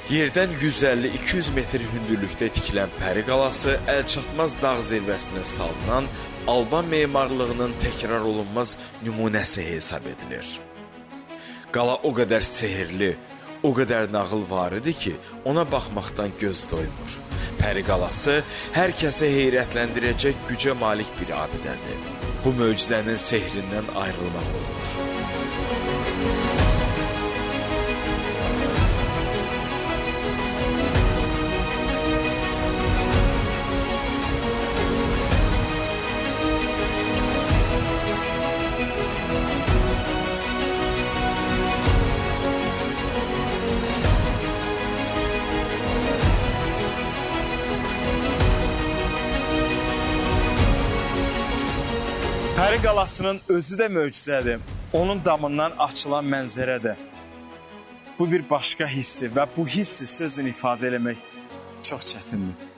Yerdən 150-200 metr hündürlükdə tikilən Pəri qalası əlçatmaz dağ zirvəsinə salınan Alban memarlığının təkrar olunmaz nümunəsi hesab edilir. Qala o qədər sehirli, o qədər nağıl var idi ki, ona baxmaqdan göz doymur. Pəri qalası hər kəsə heyrətləndirəcək gücə malik bir abidədir. Bu möcüzənin sehrindən ayrılmaq olur. Pəri qalasının özü də möcüzədir. Onun damından açılan mənzərə də. Bu bir başqa hissdir və bu hissi sözlə ifadə eləmək çox çətindir.